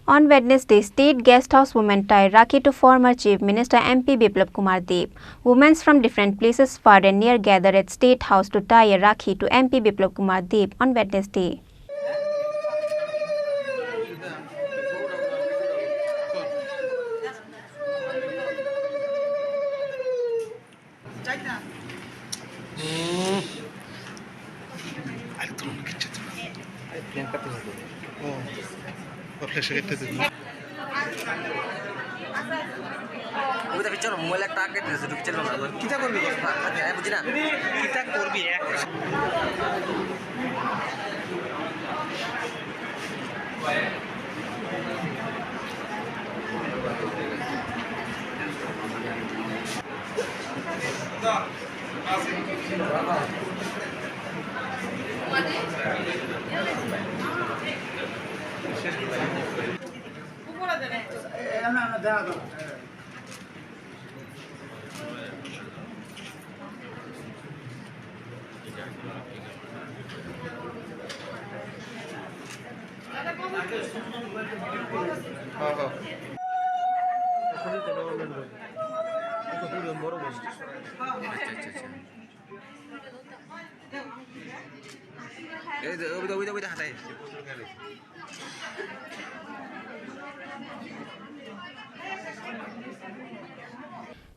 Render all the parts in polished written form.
On Wednesday, State Guest House women tied Rakhi to former Chief Minister MP Biplab Kumar Deb. Women from different places far and near gathered at State House to tie a Rakhi to MP Biplab Kumar Deb on Wednesday.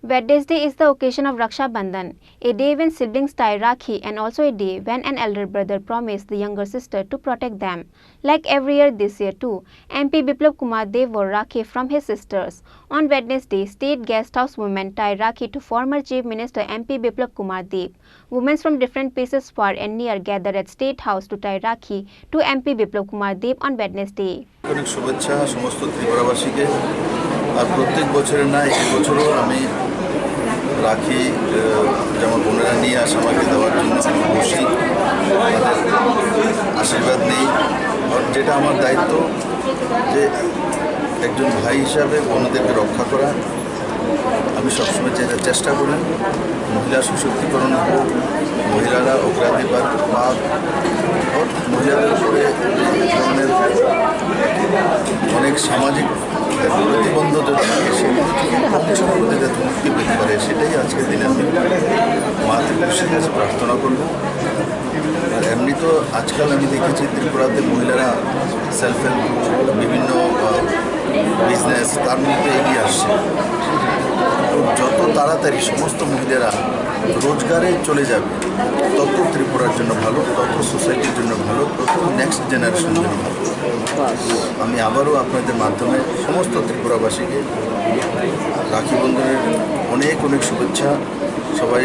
Wednesday is the occasion of Raksha Bandhan, a day when siblings tie Rakhi and also a day when an elder brother promised the younger sister to protect them. Like every year this year too, MP Biplab Kumar Deb wore Rakhi from his sisters. On Wednesday, State Guest House women tied Rakhi to former Chief Minister MP Biplab Kumar Deb. Women from different places far and near gathered at State House to tie Rakhi to MP Biplab Kumar Deb on Wednesday. অনেক শুভেচ্ছা সমস্ত ত্রিপুরাবাসীকে আর প্রত্যেক বছরের না এই বছরও আমি রাখি যেমন বোনেরা নিয়ে আসে আমাকে দেওয়ার জন্য আমি বসি তাদের আশীর্বাদ নেই যেটা আমার দায়িত্ব যে একজন ভাই হিসাবে বোনদেরকে রক্ষা করা আমি সবসময় চেষ্টা করি মহিলা সশক্তিকরণ হোক মহিলারা অগ্রাধিকার পাক মহিলাদের উপরে ধরনের অনেক সামাজিক প্রতিবন্ধকতা থাকে সেগুলো থেকে কম সময় যাতে মুক্তি পেতে পারে সেটাই আজকের দিনে আমি মা ত্রিপুরের কাছে প্রার্থনা করব আর এমনি তো আজকাল আমি দেখেছি ত্রিপুরাতে মহিলারা সেলফ হেল্প বিভিন্ন বিজনেস তার মধ্যে এগিয়ে আসছে যত তাড়াতাড়ি সমস্ত মহিলারা রোজগারে চলে যাবে তত ত্রিপুরার জন্য ভালো তত সোসাইটির জন্য ভালো তত নেক্সট জেনারেশনের জন্য ভালো আমি আবারও আপনাদের মাধ্যমে সমস্ত ত্রিপুরাবাসীকে রাখি বন্ধনের অনেক অনেক শুভেচ্ছা সবাই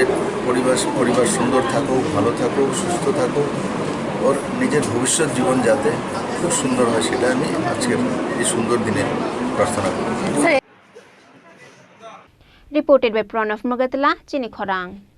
পরিবার সুন্দর থাকুক ভালো থাকুক সুস্থ থাকুক ওর নিজের ভবিষ্যৎ জীবন যাতে খুব সুন্দর হয় সেটা আমি আজকের এই সুন্দর দিনে প্রার্থনা করি। Reported by Pranav Mugatala, Chini Khorang.